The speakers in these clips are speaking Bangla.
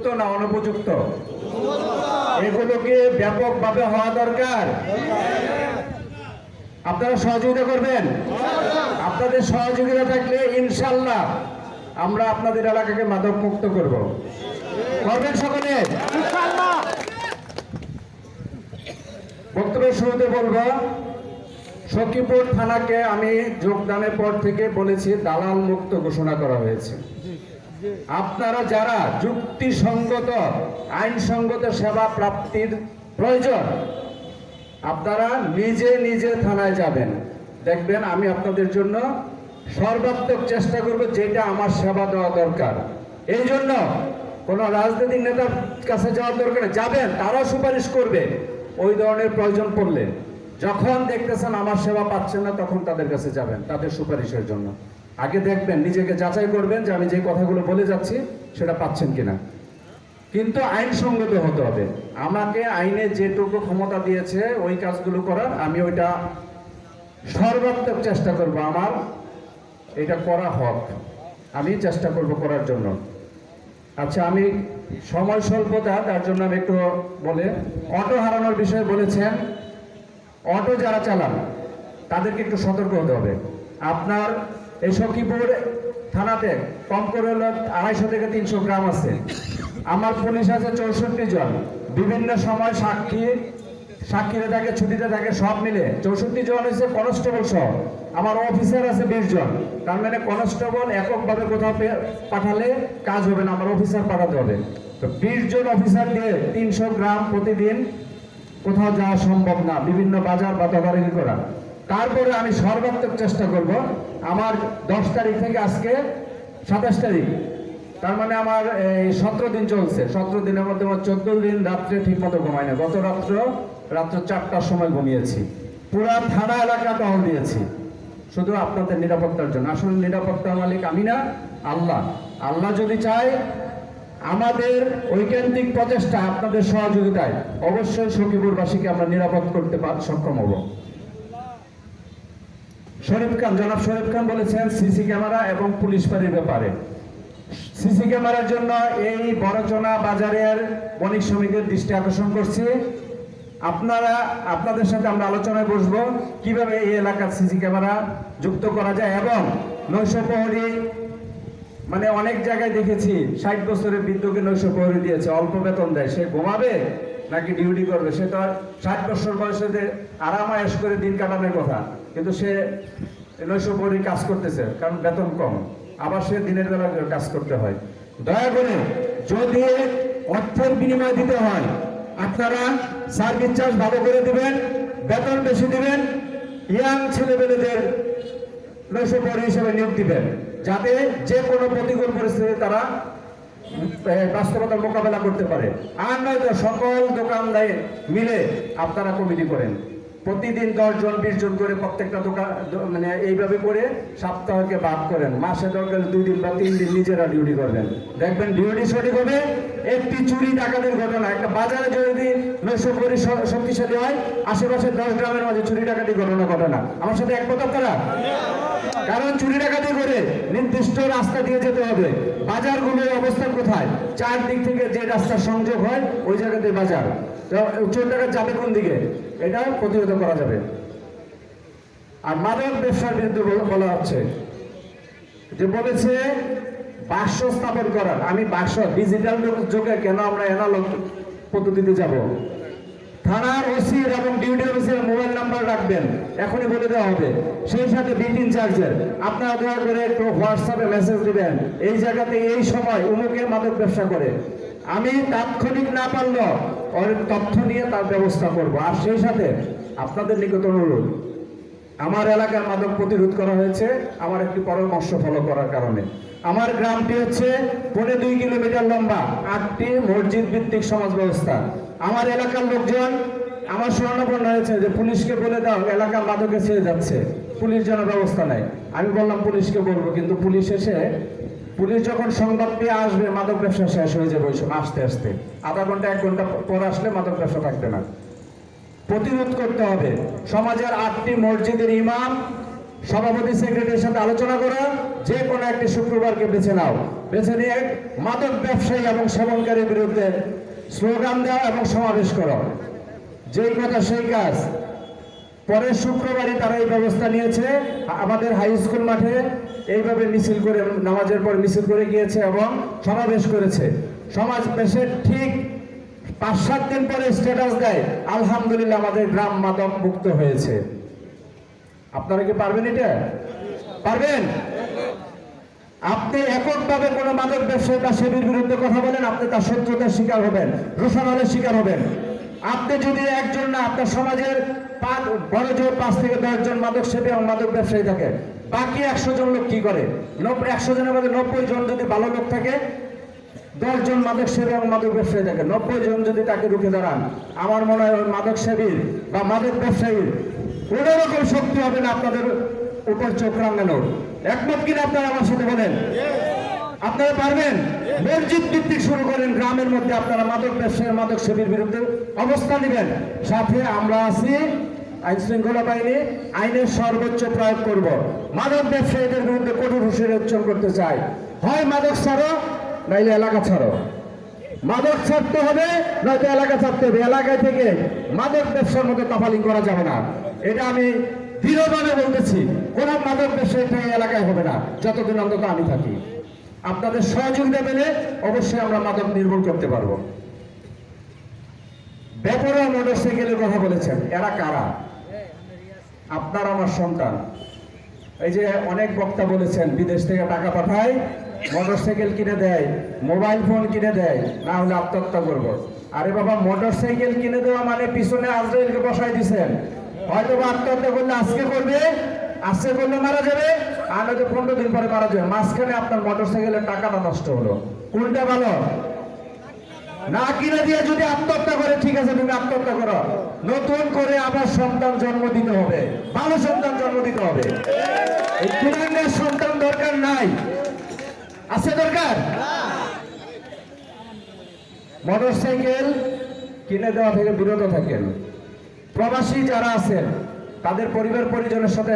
উপযুক্ত না অনুপযুক্ত? এগুলোকে ব্যাপকভাবে হওয়া দরকার। আপনারা সহযোগিতা করবেন। আপনাদের সহযোগিতা থাকলে ইনশাল্লাহ আমরা আপনাদের এলাকাকে মাদক মুক্ত করব। করবেন সকলে? বক্তব্যের শুরুতে বলবো, সখীপুর থানাকে আমি যোগদানের পর থেকে বলেছি দালাল মুক্ত ঘোষণা করা হয়েছে। আপনারা যারা যুক্তিসঙ্গত আইনসঙ্গত সেবা প্রাপ্তির প্রয়োজন, আপনারা নিজে নিজে থানায় যাবেন, দেখবেন আমি আপনাদের জন্য সর্বাত্মক চেষ্টা করব যেটা আমার সেবা দেওয়া দরকার। এই জন্য কোনো রাজনৈতিক নেতার কাছে যাওয়ার দরকার নেই, যাবেন তারাও সুপারিশ করবে ওই ধরনের প্রয়োজন পড়লে। যখন দেখতেছেন আমার সেবা পাচ্ছেন না, তখন তাদের কাছে যাবেন তাদের সুপারিশের জন্য। আগে দেখবেন, নিজেকে যাচাই করবেন যে আমি যে কথাগুলো বলে যাচ্ছি সেটা পাচ্ছেন কিনা। কিন্তু আইনসঙ্গত হতে হবে। আমাকে আইনে যেটুকু ক্ষমতা দিয়েছে ওই কাজগুলো করার, আমি ওইটা সর্বাত্মক চেষ্টা করব। আমার এটা করা হক, আমি চেষ্টা করব করার জন্য। আচ্ছা, আমি সময় স্বল্পতা, তার জন্য আমি একটু বলে, অটো হারানোর বিষয়ে বলেছেন। অটো যারা চালান তাদেরকে একটু সতর্ক হতে হবে। আপনার এই সখীপুর থানাতে কম করে হলো 250 থেকে 300 গ্রাম আছে। আমার পুলিশ আছে 64 জন, বিভিন্ন সময় সাক্ষীরা থাকে, ছুটিতে থাকে, সব মিলে 64 জন হয়েছে কনস্টেবল সহ। আমার অফিসার আছে 20 জন। তার মানে কনস্টেবল এককভাবে কোথাও পাঠালে কাজ হবে না, আমার অফিসার পাঠাতে হবে। তো 20 জন অফিসার দিয়ে 300 গ্রাম প্রতিদিন কোথাও যাওয়া সম্ভব না, বিভিন্ন বাজার বা তদারকি করা। তারপরে আমি সর্বাত্মক চেষ্টা করব। আমার 10 তারিখ থেকে আজকে 27 তারিখ, তার মানে আমার এই 17 দিন চলছে। 17 দিনের মধ্যে আমার 14 দিন রাত্রে ঠিক মতো ঘুমাই না। গত রাত্রে 4টার সময় ঘুমিয়েছি। পুরা থানা এলাকা টহল দিয়েছি শুধু আপনাদের নিরাপত্তার জন্য। আসলে নিরাপত্তার মালিক আমি না, আল্লাহ। আল্লাহ যদি চায়, আমাদের ঐকান্তিক প্রচেষ্টা, আপনাদের সহযোগিতায় অবশ্যই সখীপুরবাসীকে আমরা নিরাপদ করতে সক্ষম হব। জনাব শরীফ খান বলেছেন সিসি ক্যামেরা এবং পুলিশ ফাঁড়ির ব্যাপারে। সিসি ক্যামেরার জন্য এই বড়চনা বাজারের বণিক সমিতির দৃষ্টি আকর্ষণ করছি। আপনাদের সাথে আমরা আলোচনায় বসবো কিভাবে এই এলাকার সিসি ক্যামেরা যুক্ত করা যায়। এবং নৈশ প্রহরী, মানে অনেক জায়গায় দেখেছি 60 বছরের বৃদ্ধকে নৈশ প্রহরী দিয়েছে, অল্প বেতন দেয়। সে ঘুমাবে নাকি ডিউটি করবে? সে তো 60 বছর বয়সে আরামায়েশ করে দিন কাটানোর কথা, কিন্তু সে নৈশ প্রহরী কাজ করতেছে, কারণ বেতন কম, আবার সে দিনের বেলা কাজ করতে হয়। দয়া করে, যদি অর্থের বিনিময় দিতে হয়, আপনারা সার্ভিস চার্জ ভালো করে দিবেন, বেতন বেশি দিবেন, ইয়াং ছেলেমেয়েদের নৈশ প্রহরী হিসেবে নিয়োগ দিবেন, যাতে যে কোনো প্রতিকূল পরিস্থিতি তারা বাস্তবতার মোকাবেলা করতে পারে। আর নয়তো সকল দোকানদার মিলে আপনারা কমিটি করেন, প্রতিদিন 10 জন 20 জন করে প্রত্যেকটা দোকান, মানে এইভাবে করে সপ্তাহকে ভাগ করেন। মাসে দরকার 2 দিন বা 3 দিন নিজেরা ডিউটি করবেন, দেখবেন ডিউটি সঠিক হবে। একটি চুরি ডাকাতের ঘটনা, একটা বাজারে যদি নৈশ প্রহরী শক্তিশালী হয়, আশেপাশে 10 গ্রামের মাঝে চুরি ডাকাতি ঘটনা ঘটে না। আমার সাথে একমত আপনারা? কারণ চুরি ডাকাতি করে নির্দিষ্ট রাস্তা দিয়ে যেতে হবে। বাজারগুলোর অবস্থান কোথায়? 4 দিক থেকে যে রাস্তার সংযোগ হয় ওই জায়গাতে বাজার। চোর ডাকাত যাবে কোন দিকে? এটা প্রতিরোধ করা যাবে। আর মাদক ব্যবসার বিরুদ্ধে বলা হচ্ছে যে, বলেছে বাক্স স্থাপন করার। আমি বাক্স ডিজিটাল যুগে কেন আমরা অ্যানালগ পদ্ধতিতে যাব? থানার ওসি এবং ডিউটি অফিসের মোবাইল নাম্বার রাখবেন, এখনই বলে দেওয়া হবে। সেই সাথে বিট ইনচার্জের আপনারা দয়া করে একটু হোয়াটসঅ্যাপে মেসেজ দিবেন, এই জায়গাতে এই সময় উমুকে মাদক ব্যবসা করে। আমি তাৎক্ষণিক না পারলেও ওর তথ্য নিয়ে তার ব্যবস্থা করব। আর সেই সাথে আপনাদের নিকট অনুরোধ, আমার এলাকার মাদক প্রতিরোধ করা হয়েছে আমার একটি পরামর্শ ফলো করার কারণে। আমার গ্রামটি হচ্ছে 2.5 কিলোমিটার লম্বা, 8টি মসজিদ ভিত্তিক সমাজ ব্যবস্থা। আমার এলাকার লোকজন আমার স্বর্ণপন্ন হয়েছে যে পুলিশকে বলে দাও এলাকা মাদকে ছেড়ে যাচ্ছে, পুলিশ যেন ব্যবস্থা নেয়। আমি বললাম পুলিশকে বলবো, কিন্তু পুলিশ যখন সংবাদ পেয়ে আসবে মাদক ব্যবসা শেষ হয়ে যাবে ওই সময়, আস্তে আস্তে আধা ঘন্টা 1 ঘন্টা পর আসলে মাদক ব্যবসা থাকবে না। প্রতিরোধ করতে হবে। সমাজের 8টি মসজিদের ইমাম, সভাপতি, সেক্রেটারির সাথে আলোচনা করো, যে কোনো একটি শুক্রবারকে বেছে নাও। বেছে নিয়ে মাদক ব্যবসায়ী এবং সেবনকারীর বিরুদ্ধে স্লোগান দেওয়া এবং সমাবেশ করা, যেই কথা সেই কাজ। পরের শুক্রবারই তারা এই ব্যবস্থা নিয়েছে, আমাদের হাই স্কুল মাঠে এইভাবে মিছিল করে, নামাজের পর মিছিল করে গিয়েছে এবং সমাবেশ করেছে। সমাবেশের ঠিক 5-7 দিন পরে স্ট্যাটাস দেয়, আলহামদুলিল্লাহ আমাদের গ্রাম মাদক মুক্ত হয়েছে। আপনারা কি পারবেন এটা? পারবেন? আপনি এককভাবে কোনো মাদক ব্যবসায়ী বা সেবীর বিরুদ্ধে কথা বলেন, আপনি তার শত্রুতার শিকার হবেন, রোষানলের শিকার হবেন। আপনি যদি একজন না, আপনার সমাজের বড় জোর 5 থেকে 10 জন মাদক সেবী এবং মাদক ব্যবসায়ী থাকে, বাকি 100 জন লোক কি করে? 100 জনের মধ্যে 90 জন যদি ভালো লোক থাকে, 10 জন মাদক সেবী এবং মাদক ব্যবসায়ী থাকে, 90 জন যদি তাকে রুখে দাঁড়ান, আমার মনে হয় ওই মাদক সেবীর বা মাদক ব্যবসায়ীর কোনো রকম শক্তি হবে না আপনাদের উপর চোখ রাঙানোর। একমত কিনা আপনারা আমার সাথে বলেন? আপনারা পারবেন? মসজিদ ভিত্তিক শুরু করেন, গ্রামের মধ্যে আপনারা মাদক ব্যবসায়ী মাদক সেবীর বিরুদ্ধে অবস্থান নেবেন। সাথে আমরা আছি, আইন শৃঙ্খলা বাহিনী আইনের সর্বোচ্চ প্রয়োগ করব। মাদক ব্যবসায়ীদের বিরুদ্ধে কঠোর হুঁশিয়ারি উচ্চারণ করতে চাই, হয় মাদক ছাড়ো নাইলে এলাকা ছাড়ো। মাদক ছাড়তে হবে, নয়তো এলাকা ছাড়তে হবে। এলাকায় থেকে মাদক ব্যবসার মতো কাফালিং করা যাবে না, এটা আমি দৃঢ়ভাবে বলতেছি। কোন মাদক ব্যবসায়ী এলাকায় হবে না যতদিন অন্তত আমি থাকি। আপনাদের সহযোগিতা পেলে অবশ্যই আমরা মাদক নির্মূল করতে পারবো। বেপরোয়া মোটরসাইকেলের কথা বলেছেন, এরা কারা? আপনার আমার সন্তান। এই যে অনেক বক্তা বলেছেন বিদেশ থেকে টাকা পাঠায়, মোটরসাইকেল কিনে দেয়, মোবাইল ফোন কিনে দেয়, না হলে আত্মহত্যা করবো। আরে বাবা, মোটরসাইকেল কিনে দেওয়া মানে পিছনে আজরাইলকে বসাই দিছেন। হয়তো আত্মহত্যা করলে আজকে করবে, আজকে করলে মারা যাবে, আর হয়তো 15 দিন পরে মারা যাবে। মাঝখানে আপনার মোটরসাইকেলের টাকাটা নষ্ট হলো। কোনটা ভালো? না কিনে দিয়ে যদি আত্মহত্যা করে, ঠিক আছে তুমি আত্মহত্যা করো, নতুন করে আবার সন্তান জন্ম দিতে হবে, ভালো সন্তান জন্ম দিতে হবে। এই কুলাঙ্গার সন্তান দরকার নাই, আছে দরকার? মোটরসাইকেল কিনে দেওয়া থেকে বিরত থাকেন। প্রবাসী যারা আছেন তাদের পরিবার পরিজনের সাথে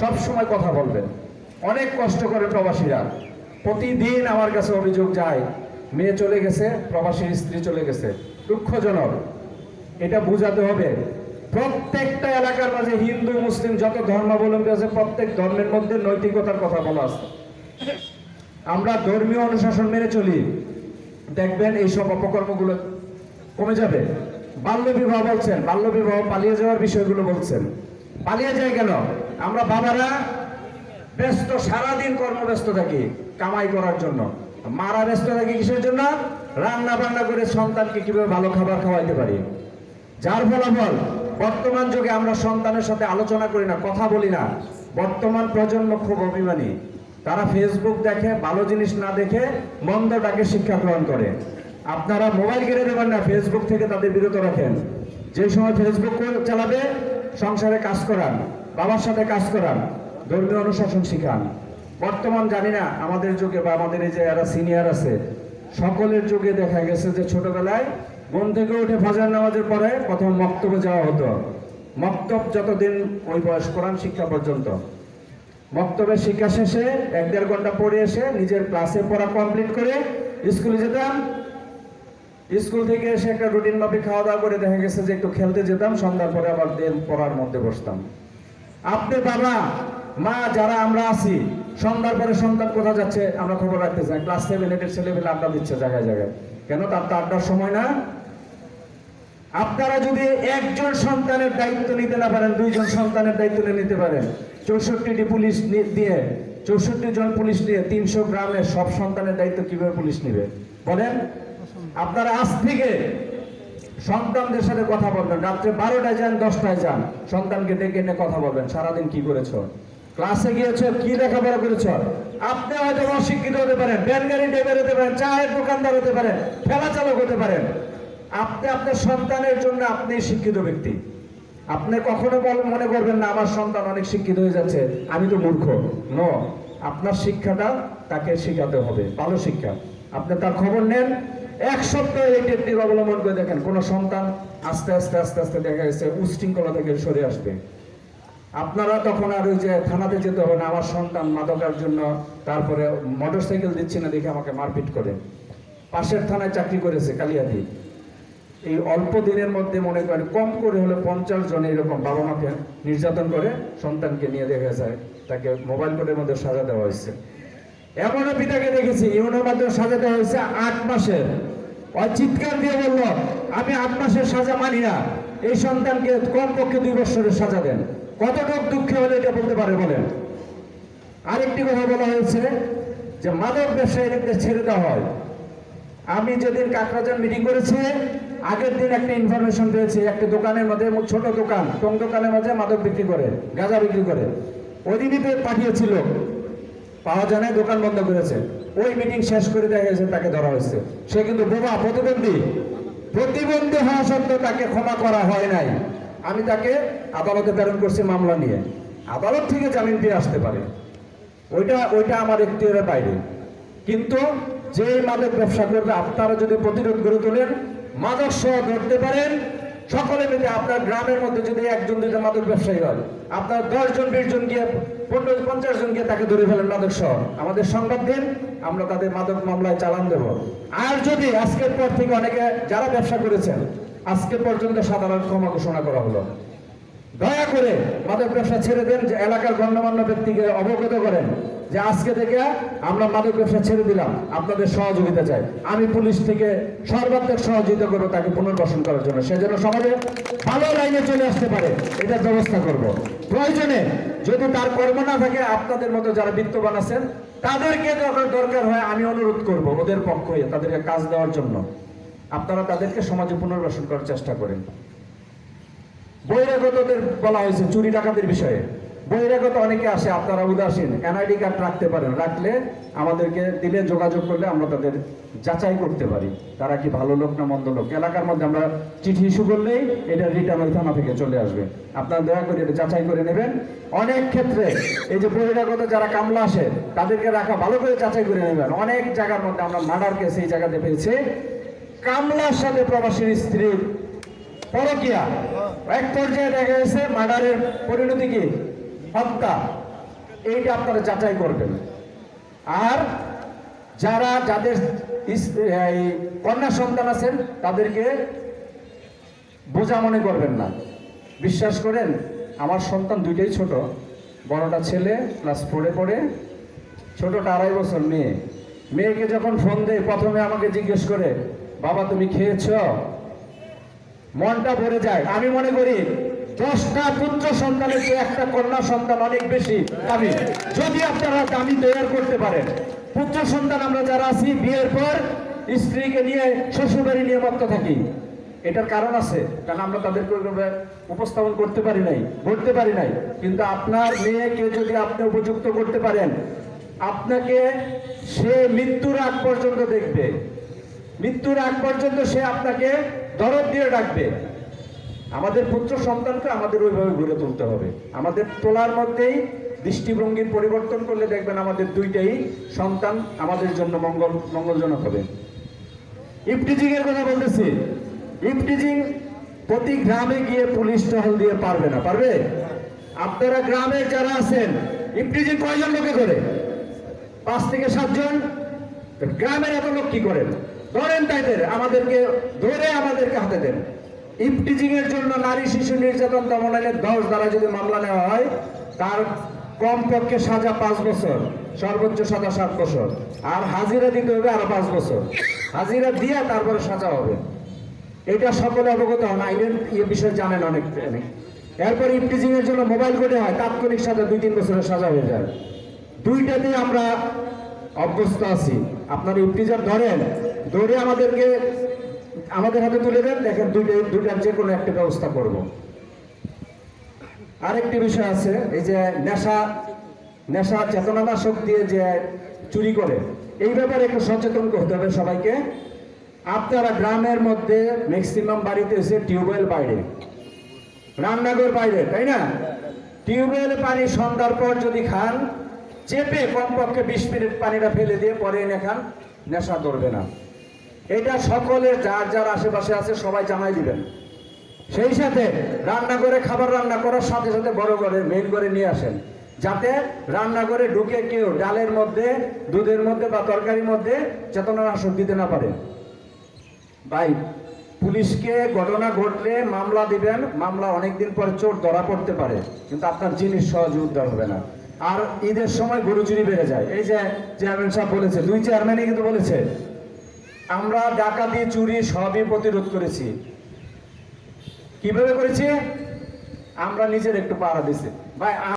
সব সময় কথা বলবেন। অনেক কষ্ট করে প্রবাসীরা, প্রতিদিন আমার কাছে অভিযোগ যায়, মেয়ে চলে গেছে, প্রবাসীর স্ত্রী চলে গেছে, দুঃখজনক। এটা বুঝাতে হবে প্রত্যেকটা এলাকার মাঝে হিন্দু মুসলিম যত ধর্মাবলম্বী আছে, প্রত্যেক ধর্মের মধ্যে নৈতিকতার কথা বলা আছে। আমরা ধর্মীয় অনুশাসন মেনে চলি, দেখবেন এইসব অপকর্মগুলো কমে যাবে। বাল্য বিবাহ বলছেন, বাল্য বিবাহ পালিয়ে যাওয়ার বিষয়গুলো বলছেন, পালিয়ে যায় কেন? আমরা বাবারা ব্যস্ত, সারাদিন কর্মব্যস্ত থাকি কামাই করার জন্য, মারা ব্যস্ত থাকি কিসের জন্য? রান্না বান্না করে সন্তানকে কিভাবে ভালো খাবার খাওয়াইতে পারি। যার ফলাফল বর্তমান যুগে আমরা সন্তানের সাথে আলোচনা করি না, কথা বলি না। বর্তমান প্রজন্ম খুব অভিমানী, তারা ফেসবুক দেখে, ভালো জিনিস না দেখে মন্দটাকে শিক্ষা গ্রহণ করে। আপনারা মোবাইল কিনে দেবেন না, ফেসবুক থেকে তাদের বিরত রাখেন। যে সময় ফেসবুক চালাবে, সংসারে কাজ করান, বাবার সাথে কাজ করান, ধর্মীয় অনুশাসন শিখান। বর্তমান জানি না আমাদের যুগে বা আমাদের এই যে যারা সিনিয়র আছে সকলের যুগে দেখা গেছে যে ছোটবেলায় ঘুম থেকে উঠে ফজর নামাজের পরে প্রথম মক্তবে যাওয়া হতো। মক্তব যতদিন ওই বয়স, কোরআন শিক্ষা পর্যন্ত। মক্তবের শিক্ষা শেষে 1-1.5 ঘন্টা পড়ে এসে নিজের ক্লাসে পড়া কমপ্লিট করে স্কুলে যেতাম। স্কুল থেকে এসে একটা রুটিন মাফিক খাওয়া দাওয়া করে দেখা গেছে যে একটু খেলতে যেতাম, সন্ধ্যার পরে আবার দিন পড়ার মধ্যে বসতাম। আপনি বাবা মা যারা আমরা আছি, সন্ধ্যার পরে সন্তান কোথা যাচ্ছে আমরা খবর রাখতে চাই। ক্লাস 7-8 ছেলেমেলে আড্ডা দিচ্ছে জায়গায় জায়গায়, কেন? তার তো আড্ডার সময় না। আপনারা যদি একজন সন্তানের দায়িত্ব নিতে না পারেন, 2 জন সন্তানের দায়িত্ব নিতে পারেন, 64টি পুলিশ দিয়ে 64 জন পুলিশ দিয়ে 300 গ্রামের সব সন্তানের দায়িত্ব কিভাবে পুলিশ নেবে বলেন? আপনারা আজ থেকে সন্তানদের সাথে কথা বলবেন, রাত্রে 12টায় যান, 10টায় যান, সন্তানকে ডেকে এনে কথা বলবেন, সারাদিন কি করেছ, ক্লাসে গিয়েছ, কি লেখাপড়া করেছ। আপনি হয়তো অশিক্ষিত হতে পারেন, ভ্যান গাড়ি ড্রাইভার হতে পারেন, চায়ের দোকানদার হতে পারেন, ঠেলা চালক হতে পারেন, আপনি আপনার সন্তানের জন্য আপনি শিক্ষিত ব্যক্তি। আপনি কখনো মনে করবেন না আমার সন্তান অনেক শিক্ষিত হয়ে যাচ্ছে, আমি তো মূর্খ। নো, আপনার শিক্ষাটা তাকে শেখাতে হবে, ভালো শিক্ষা। আপনি তার খবর নেন, 1 সপ্তাহ এই টেকনিক অবলম্বন করে দেখেন, কোন সন্তান আস্তে আস্তে আস্তে আস্তে দেখা গেছে উশৃঙ্খলা থেকে সরে আসবে। আপনারা তখন আর ওই যে থানাতে যেতে হবে না, আমার সন্তান মাদকের জন্য তারপরে মোটরসাইকেল দিচ্ছে না দেখে আমাকে মারপিট করে। পাশের থানায় চাকরি করেছে কালিয়াদি। এই অল্প দিনের মধ্যে মনে করেন কম করে হলে 50 জন এরকম বাবা মাকে নির্যাতন করে সন্তানকে নিয়ে দেখা যায় তাকে মোবাইল কোর্টের মধ্যে সাজা দেওয়া হয়েছে। এমনও পিতাকে দেখেছি ইউনোর মাধ্যমে সাজা দেওয়া হয়েছে 8 মাসের। ওই চিৎকার দিয়ে বলল, আমি 8 মাসের সাজা মানি না, এই সন্তানকে কমপক্ষে 2 বছরের সাজা দেন। কতটুকু দুঃখে হলে এটা বলতে পারে বলেন? আরেকটি কথা বলা হয়েছে যে মাদক ব্যবসায়ীদের ছেড়ে দেওয়া হয়। আমি যেদিন কাকরাজান মিটিং করেছি আগের দিন একটা ইনফরমেশন পেয়েছি, একটা দোকানের মধ্যে, ছোট দোকান, টং দোকানের মধ্যে মাদক বিক্রি করে, গাঁজা বিক্রি করে। ওই দিনই পাঠিয়েছিল, পাওয়া যায় না, দোকান বন্ধ করেছে। ওই মিটিং শেষ করে দেখা গেছে তাকে ধরা হয়েছে। সে কিন্তু বোবা, প্রতিবন্ধী হওয়া সত্ত্বেও তাকে ক্ষমা করা হয় নাই। আমি তাকে আদালতে প্রেরণ করছি মামলা নিয়ে। আদালত থেকে জামিন পেয়ে আসতে পারে, ওইটা আমার এখতিয়ারের বাইরে। কিন্তু যে মাদক ব্যবসা করবে আপনারা যদি প্রতিরোধ গড়ে তোলেন, মাদক সহ ধরতে পারেন, সকলে মিলে আপনার গ্রামের মধ্যে যদি 1 জন 2 জন মাদক ব্যবসায়ী হয়, আপনার 10 জন 20 জন গিয়ে 50 জন গিয়ে তাকে ধরে ফেলেন মাদক সহ, আমাদের সংবাদ দিন, আমরা তাদের মাদক মামলায় চালান দেব। আর যদি আজকের পর থেকে অনেকে যারা ব্যবসা করেছেন আজকে পর্যন্ত সাধারণ ক্ষমা ঘোষণা করা হলো, দয়া করে মাদক ব্যবসা ছেড়ে দেন। যে এলাকার গণ্যমান্য ব্যক্তিকে অবগত করেন যে আজকে থেকে আমরা মাদক ব্যবসা ছেড়ে দিলাম, আপনাদের সহযোগিতা চাই। আমি পুলিশ থেকে সর্বাত্মক সহযোগিতা করবো তাকে পুনর্বাসন করার জন্য, সে যেন সমাজে ভালো লাইনে চলে আসতে পারে, এটার ব্যবস্থা করব। প্রয়োজনে যদি তার কর্ম না থাকে, আপনাদের মতো যারা বিত্তবান আছেন তাদেরকে যখন দরকার হয় আমি অনুরোধ করব ওদের পক্ষ হয়ে তাদেরকে কাজ দেওয়ার জন্য। আপনারা তাদেরকে সমাজে পুনর্বাসন করার চেষ্টা করেন। বহিরাগতদের বলা হয়েছে চুরি ডাকাতির বিষয়ে। বহিরাগত অনেকে আসে, আপনারা উদাসীন, এনআইডি কার্ড রাখতে পারেন, রাখলে আমাদেরকে দিলে, যোগাযোগ করলে আমরা তাদের যাচাই করতে পারি তারা কি ভালো লোক না মন্দ লোক। এলাকার মধ্যে আমরা চিঠি ইস্যু করলেই এটা রিটার্ন ওই থানা থেকে চলে আসবে, আপনারা দয়া করে এটা যাচাই করে নেবেন। অনেক ক্ষেত্রে এই যে বহিরাগত যারা কামলা আসে তাদেরকে রাখা, ভালো করে যাচাই করে নেবেন। অনেক জায়গার মধ্যে আমরা মার্ডার কেস এই জায়গাতে পেয়েছি, কামলার সাথে প্রবাসীর স্ত্রীর পরকিয়া, এক পর্যায়ে দেখা গেছে মার্ডারের পরিণতি কি হত্যা। এইটা আপনারা যাচাই করবেন। আর যাদের কন্যা সন্তান আছেন তাদেরকে বোঝা মনে করবেন না। বিশ্বাস করেন, আমার সন্তান দুইটাই ছোট, বড়টা ছেলে ক্লাস 4-এ পড়ে, ছোটটা 2.5 বছর মেয়ে। মেয়েকে যখন ফোন দেয় প্রথমে আমাকে জিজ্ঞেস করে, বাবা তুমি খেয়েছ? মনটা ভরে যায়। আমি মনে করি 10টা পুত্র সন্তানের চেয়ে একটা কন্যা সন্তান অনেক বেশি দামি, যদি আপনারা দামি তৈরি করতে পারেন। পুত্র সন্তান আমরা যারা আছি বিয়ের পর স্ত্রীকে নিয়ে শ্বশুরবাড়ি নিয়ে মত্ত থাকি, এটার কারণ আছে, কারণ আমরা তাদেরকে উপস্থাপন করতে পারি নাই, বলতে পারি নাই। কিন্তু আপনার মেয়েকে যদি আপনি উপযুক্ত করতে পারেন, আপনাকে সে মৃত্যুর আগ পর্যন্ত দেখবে, মৃত্যুর আগ পর্যন্ত সে আপনাকে দরদ দিয়ে ডাকবে। আমাদের পুত্র সন্তানকে আমাদের ওইভাবে গড়ে তুলতে হবে। আমাদের তোলার মধ্যেই দৃষ্টিভঙ্গির পরিবর্তন করলে দেখবেন আমাদের দুইটাই সন্তান আমাদের জন্য মঙ্গলজনক হবে। ইফটিজিং এর কথা বলতেছি, ইফটিজিং প্রতি গ্রামে গিয়ে পুলিশ টহল দিয়ে পারবে না, পারবে? আপনারা গ্রামের যারা আছেন ইফটিজিং কয়জন লোকে করে? 5 থেকে 7 জন। গ্রামের এত লোক কি করেন? ধরেন তাইদের, আমাদেরকে ধরে আমাদেরকে হাতে দেন। ইফটিজিং এর জন্য নারী শিশু নির্যাতন দমন আইনের 10 ধারা যদি মামলা নেওয়া হয়, তার কমপক্ষে সাজা 5 বছর, সর্বোচ্চ সাজা 7 বছর, আর হাজিরা দিতে হবে আরো 5 বছর। হাজিরা দিয়ে তারপরে সাজা হবে। এটা সকলে অবগত হন, আইনের বিষয়ে জানেন অনেক। এরপর ইফটিজিং এর জন্য মোবাইল কোর্টে হয়, তাৎক্ষণিক সাজা 2-3 বছরের সাজা হয়ে যায়। দুইটাতেই আমরা অভ্যস্ত আছি। আপনারা ইফটিজার ধরেন, ধরে আমাদের হাতে তুলে দেন, দেখেন দুইটার যে কোনো একটা ব্যবস্থা করব। আরেকটি বিষয় আছে, এই যে নেশা চেতনানাশক দিয়ে যে চুরি করে, এই ব্যাপারে একটু সচেতন করতে হবে সবাইকে। আপনারা গ্রামের মধ্যে ম্যাক্সিমাম বাড়িতে এসে টিউবওয়েল বাইরে, রান্নাঘর বাইরে, তাই না? টিউবওয়েল পানি সন্ধ্যার পর যদি খান, চেপে কমপক্ষে 20 মিনিট পানিটা ফেলে দিয়ে পরে এনে খান, নেশা ধরবে না। এটা সকলের যার যার আশেপাশে আছে সবাই জানাই দিবেন। সেই সাথে রান্না করে খাবার রান্না করার সাথে সাথে বড় করে মেন করে নিয়ে আসেন, যাতে রান্না করে ঢুকে কেউ ডালের মধ্যে, দুধের মধ্যে বা তরকারির মধ্যে চেতনানাশক দিতে না পারে। ভাই, পুলিশকে ঘটনা ঘটলে মামলা দিবেন, মামলা অনেকদিন পরে চোর ধরা পড়তে পারে, কিন্তু আপনার জিনিস সহজে উদ্ধার হবে না। আর ঈদের সময় গরু চুরি বেড়ে যায়। এই যে চেয়ারম্যান সাহেব বলেছে, 2 চেয়ারম্যানই কিন্তু বলেছে আমরা ডাকাতি চুরি সবই প্রতিরোধ করেছি। কিভাবে করেছি? আমরা নিজের একটু পাহারা দিছি ভাই।